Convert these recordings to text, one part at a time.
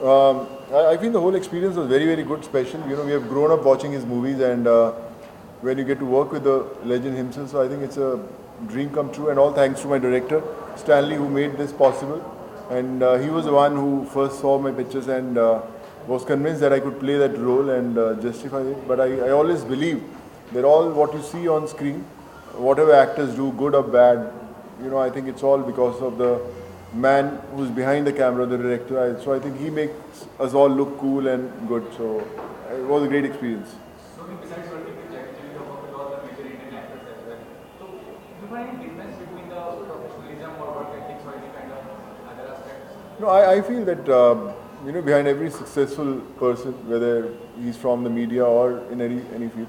I feel the whole experience was very, very good, special. You know, we have grown up watching his movies, and when you get to work with the legend himself, so I think it's a dream come true. And all thanks to my director, Stanley, who made this possible. And he was the one who first saw my pictures and was convinced that I could play that role and justify it. But I always believe that all what you see on screen, whatever actors do, good or bad, you know, I think it's all because of the man who's behind the camera, the director. So I think he makes us all look cool and good. So it was a great experience. So besides working with Jackie Chan, you work with all the major Indian actors as well. So do you find any difference between the professionalism or work ethics or any kind of other aspects? No, I feel that you know, behind every successful person, whether he's from the media or in any field,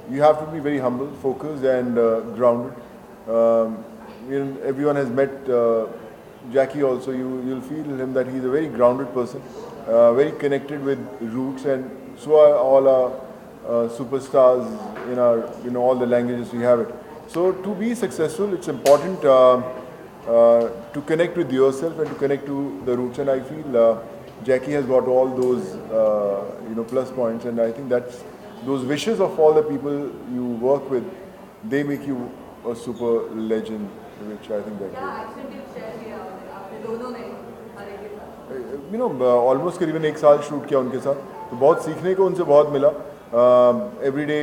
you have to be very humble, focused, and grounded. You know, everyone has met Jackie. Also, you'll feel him that he's a very grounded person, very connected with roots, and so are all our superstars in our, you know, all the languages we have it. So to be successful, it's important to connect with yourself and to connect to the roots. And I feel Jackie has got all those you know, plus points, and I think that's those wishes of all the people you work with, they make you a super legend, which I think that. क्या action tips share किया आपने दोनों ने हर एक के साथ? You know almost करीबन 1 साल शूट किया उनके साथ, तो बहुत सीखने को उनसे बहुत मिला. एवरीडे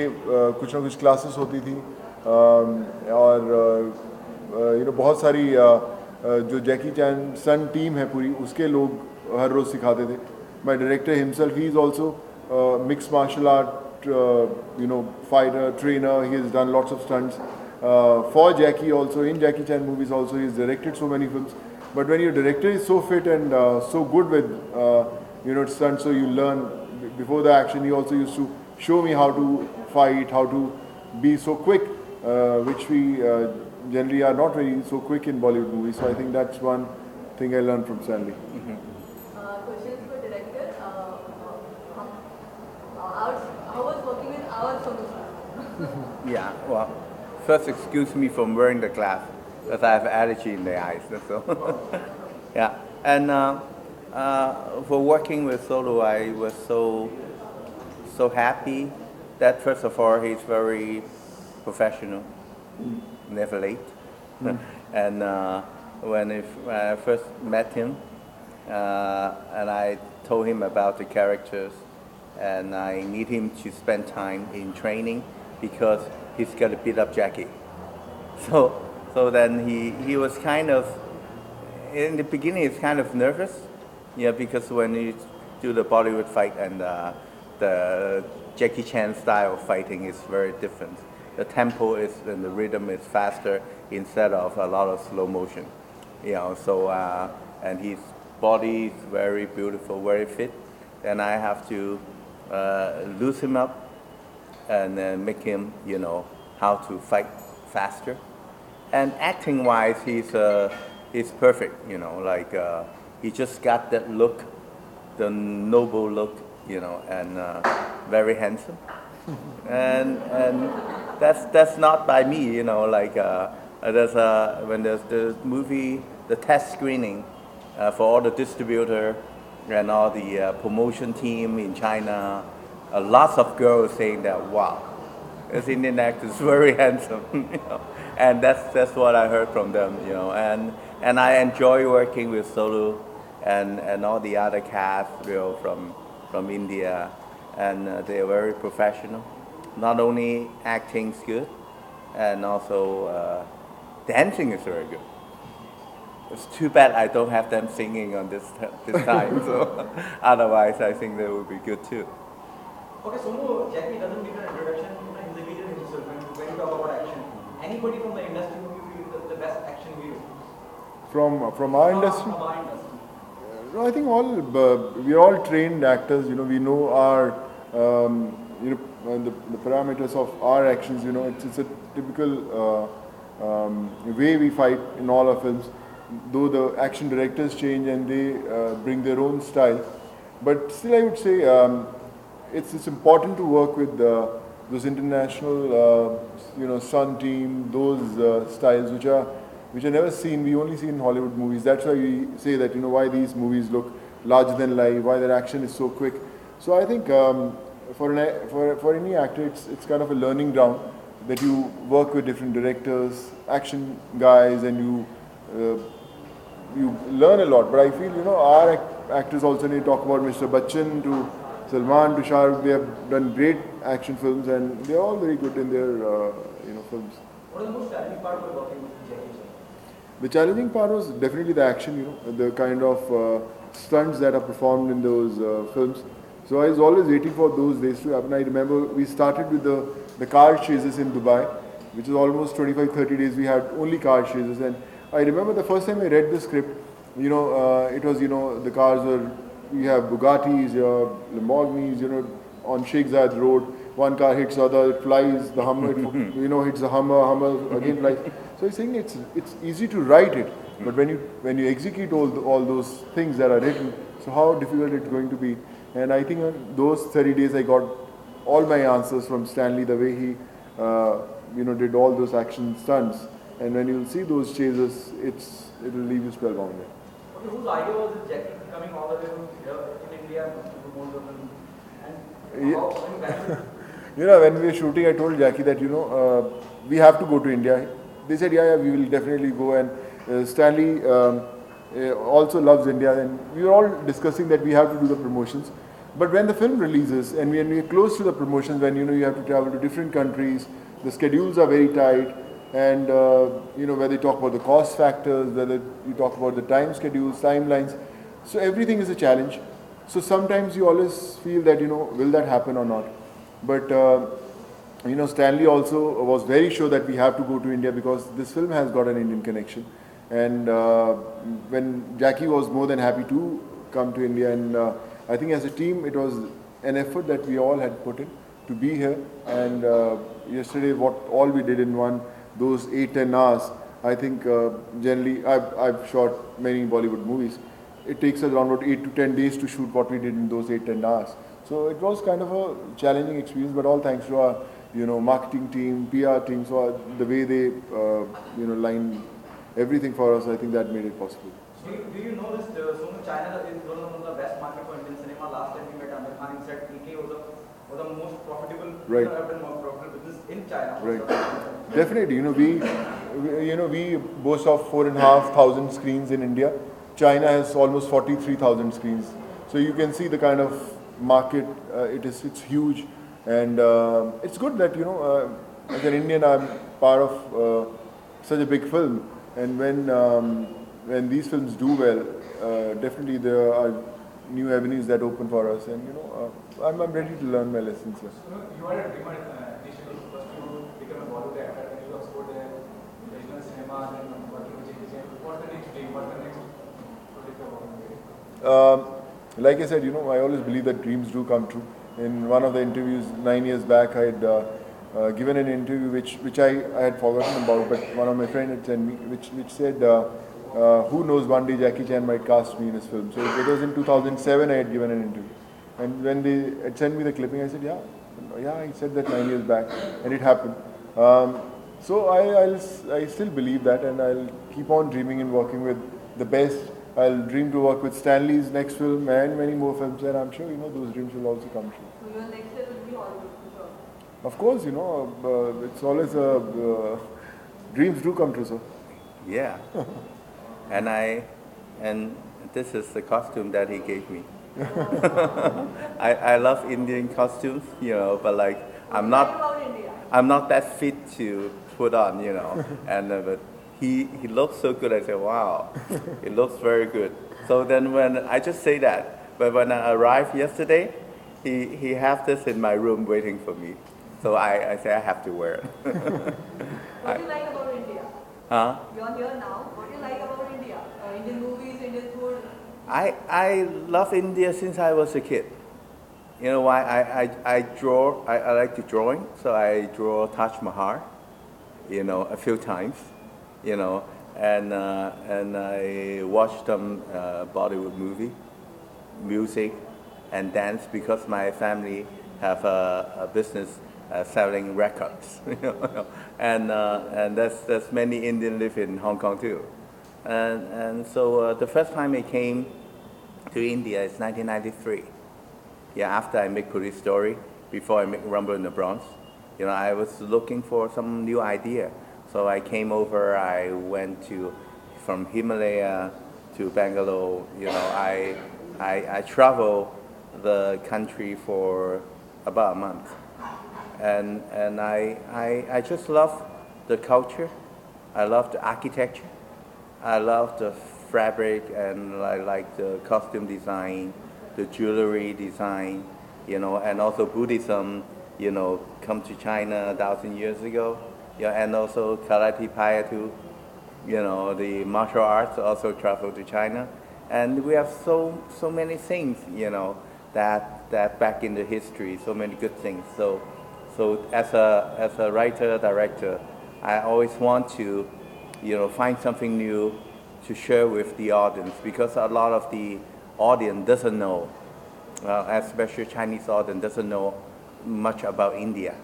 कुछ ना कुछ क्लासेस होती थी, और यू नो बहुत सारी जो जैकी चैन सन टीम है पूरी, उसके लोग हर रोज़ सिखाते थे. My director himself, he is also mix martial art you know, fighter, trainer. He has done lots of stunts for Jackie also. In Jackie Chan movies also, he has directed so many films. But when your director is so fit and so good with you know, stunts, so you learn before the action. He also used to show me how to fight, how to be so quick, which we generally are not very so quick in Bollywood movies. So I think that's one thing I learned from Stanley. Questions for director. How was working with our Sonu? Yeah, well, first excuse me from wearing the glass because I have allergy in the eyes. So, yeah, and for working with Solu, I was so happy that first of all he's very professional, never late, and when I first met him, and I told him about the characters. And I need him to spend time in training because he's got to beat up Jackie. So then he was kind of, in the beginning, he's kind of nervous, yeah, because when you do the Bollywood fight and the Jackie Chan style of fighting is very different. The tempo is and the rhythm is faster instead of a lot of slow motion, you know. So and his body is very beautiful, very fit, and I have to lose him up and make him, you know, how to fight faster. And acting-wise, he's perfect, you know, like he just got that look, the noble look, you know, and very handsome. and that's not by me, you know, like when there's the movie, the test screening for all the distributor and all the promotion team in China, lots of girls saying that, wow, this Indian actor is very handsome, you know? And that's what I heard from them, you know. And I enjoy working with Solu and all the other cast, you know, from India, and they are very professional. Not only acting is good, and also dancing is very good. It's too bad I don't have them singing on this time. So otherwise, I think they would be good too. Okay, so Jackie doesn't need an introduction. He's a leader himself. When you talk about action, anybody from the industry who you feel the best action hero? From our industry? From our industry. No, I think we are all trained actors. You know, we know our you know, the parameters of our actions. You know, it's a typical way we fight in all our films. Though the action directors change and they bring their own style, but still I would say it's important to work with those international you know, Sun team, those styles which are never seen. We only see in Hollywood movies. That's why we say that, you know, why these movies look larger than life, why their action is so quick. So I think for any actor, it's kind of a learning ground that you work with different directors, action guys, and you learn a lot. But I feel, you know, our actors also, need to talk about Mr. Bachchan to Salman to Shah Rukh, they have done great action films, and they're all very good in their films. What is the most challenging part of working with Jackie Chan? The challenging part was definitely the action, you know, the kind of stunts that are performed in those films. So I was always waiting for those days to happen. I remember we started with the car chases in Dubai, which is almost 25-30 days. We had only car chases, and I remember the first time I read the script, you know, it was, you know, the cars were, we have Bugattis, Lamborghinis, you know, on Sheikh Zayed Road, one car hits the other, it flies, the Hummer, you know, hits the Hummer again flies. So he's saying it's easy to write it, but when you execute all those things that are written, so how difficult it's going to be. And I think on those 30 days I got all my answers from Stanley, the way he did all those action stunts. And when you'll see those chases, it will leave you spellbound. Okay, whose idea was it, Jackie coming all the way from here in India to Moldova? And how, You know, when we were shooting, I told Jackie that, you know, we have to go to India. They said, yeah, we will definitely go. And Stanley also loves India. And we were all discussing that we have to do the promotions. But when the film releases and when we are close to the promotions, when, you know, you have to travel to different countries, the schedules are very tight. And, you know, where they talk about the cost factors, whether you talk about the time schedules, timelines. So everything is a challenge. So sometimes you always feel that, you know, will that happen or not? But, you know, Stanley also was very sure that we have to go to India because this film has got an Indian connection. And when Jackie was more than happy to come to India, and I think as a team, it was an effort that we all had put in to be here. And yesterday, what all we did in those 8-10 hours, I think generally, I've shot many Bollywood movies. It takes us around about 8 to 10 days to shoot what we did in those 8-10 hours. So it was kind of a challenging experience, but all thanks to our, you know, marketing team, PR team, so the way they, you know, line everything for us, I think that made it possible. Do you know this? China is one of the best market for Indian cinema. Last time we met Amir Khan, he said PK was the most profitable. Right. More profitable business in China. Right. Definitely, you know, we boast of 4,500 screens in India. China has almost 43,000 screens. So you can see the kind of market, it's huge. And it's good that, you know, as an Indian, I'm part of such a big film. And when these films do well, definitely there are new avenues that open for us. And, you know, I'm ready to learn my lessons. Yes. So you had a dream initially first to become a Bollywood actor, and you explored the regional cinema and working with Jackie Chan. What's the next dream? What's the next project? Like I said, you know, I always believe that dreams do come true. In one of the interviews 9 years back, I had given an interview which I had forgotten about, but one of my friends had sent me, which said, who knows, one day Jackie Chan might cast me in his film. So it was in 2007 I had given an interview. And when they had sent me the clipping, I said, yeah, I said that 9 years back, and it happened. So I still believe that, and I'll keep on dreaming and working with the best. I'll dream to work with Stanley's next film and many more films, and I'm sure, you know, those dreams will also come true. So your next step will be Hollywood, for sure. Of course, you know, it's always dreams do come true, sir. Yeah. and this is the costume that he gave me. I love Indian costumes, you know, but like I'm not that fit to put on, you know, and but he looks so good. I said, wow, it looks very good. So then when I just say that, but when I arrived yesterday, he have this in my room waiting for me. So I say I have to wear it. What do you like about India? Huh? You're here now. What do you like about India? Indian movies, Indian food? I love India since I was a kid. You know why? I draw. I like to drawing, so I draw Taj Mahal, you know, a few times, you know, and I watch some Bollywood music, and dance because my family have a business selling records, you know, and there's many Indians live in Hong Kong too, and so the first time I came to India is 1993. Yeah, after I make Police Story, before I make Rumble in the Bronx, I was looking for some new idea. So I came over, I went from Himalaya to Bangalore. I traveled the country for about a month. And I just love the culture. I love the architecture. I love the fabric, and I like the costume design, the jewelry design, and also Buddhism, come to China 1,000 years ago. Yeah, and also Karate Payatu, the martial arts also traveled to China. And we have so many things, that back in the history, so many good things. So as a writer, director, I always want to, find something new to share with the audience, because a lot of the audience doesn't know, especially Chinese audience doesn't know much about India.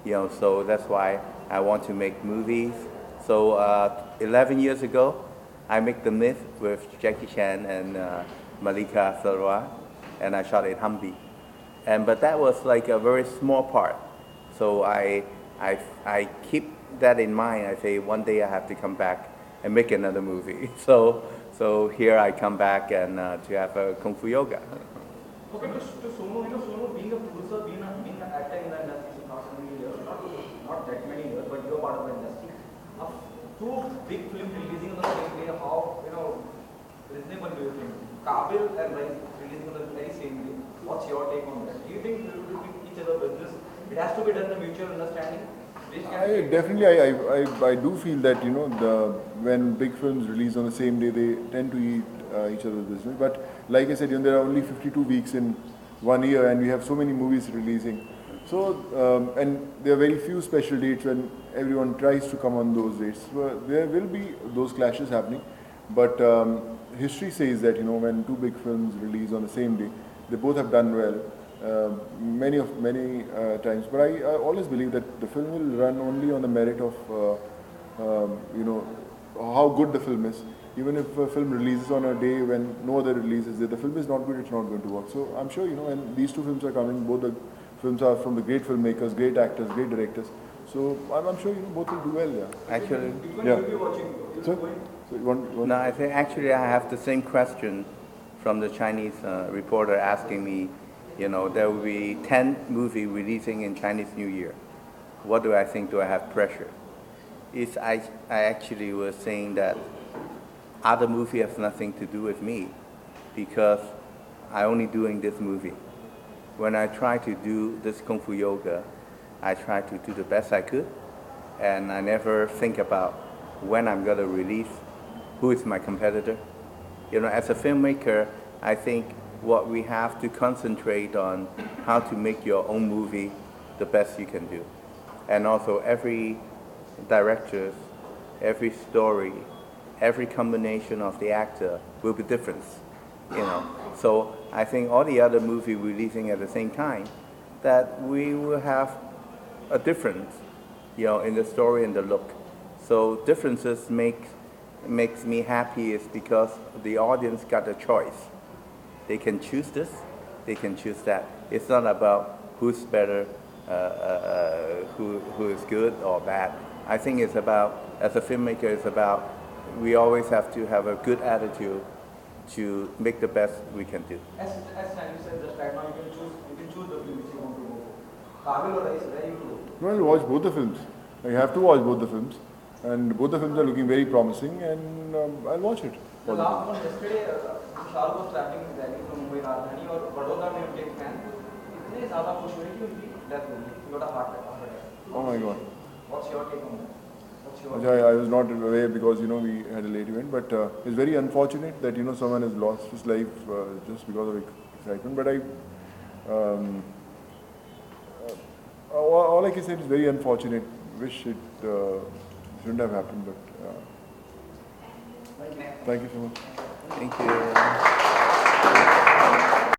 So that's why I want to make movies. So 11 years ago, I made The Myth with Jackie Chan and Malika Thalwa, and I shot in Humvee. But that was like a very small part. So I keep that in mind. I say one day I have to come back and make another movie. So here I come back and to have a Kung Fu Yoga. Okay, to Sonu, Sonu being a producer, being an actor in the industry for not so many years, not that many years, but you're part of the industry. Two big films releasing on the same day, how reasonable do you think? Kabil and Rise releasing on the very same day. What's your take on that? Do you think we will do each other business? It has to be done in a mutual understanding. I do feel that when big films release on the same day, they tend to eat each other's business. But like I said, there are only 52 weeks in 1 year, and we have so many movies releasing. So and there are very few special dates when everyone tries to come on those dates. So there will be those clashes happening, but history says that when two big films release on the same day, they both have done well. Many times, but I always believe that the film will run only on the merit of how good the film is. Even if a film releases on a day when no other releases, if the film is not good, it's not going to work. So I'm sure when these two films are coming, both the films are from the great filmmakers, great actors, great directors. So I'm sure both will do well. Yeah. Actually, yeah. So No, I think actually I have the same question from the Chinese reporter asking me. There will be 10 movies releasing in Chinese New Year. What do I think? Do I have pressure? I actually was saying that other movie has nothing to do with me, because I only doing this movie. When I try to do this Kung Fu Yoga, I try to do the best I could, and I never think about when I'm going to release, who is my competitor. As a filmmaker, I think what we have to concentrate on how to make your own movie the best you can do. And also every director, every story, every combination of the actor will be different, So I think all the other movies releasing at the same time, that we will have a difference, in the story and the look. So differences makes me happy is because the audience got a choice. They can choose this, they can choose that. It's not about who's better, who is good or bad. I think it's about, as a filmmaker, it's about we always have to have a good attitude to make the best we can do. As Sandy said just right now, you can choose the film which you want to go for. Kabil or Rise, where you go? No, I'll watch both the films. I have to watch both the films, and both the films are looking very promising, and I'll watch it. The last one yesterday, Shah was traveling rally from Mumbai Rajdhani और बड़ौदा में उनके fan इतने ज़्यादा खुश हुए कि उनकी death हो गई. He got a heart attack. Oh my God. What's your take on that? I was not aware because we had a late event, but it's very unfortunate that someone has lost his life just because of excitement. But all I can say is very unfortunate. Wish it shouldn't have happened, but thank you so much. Thank you.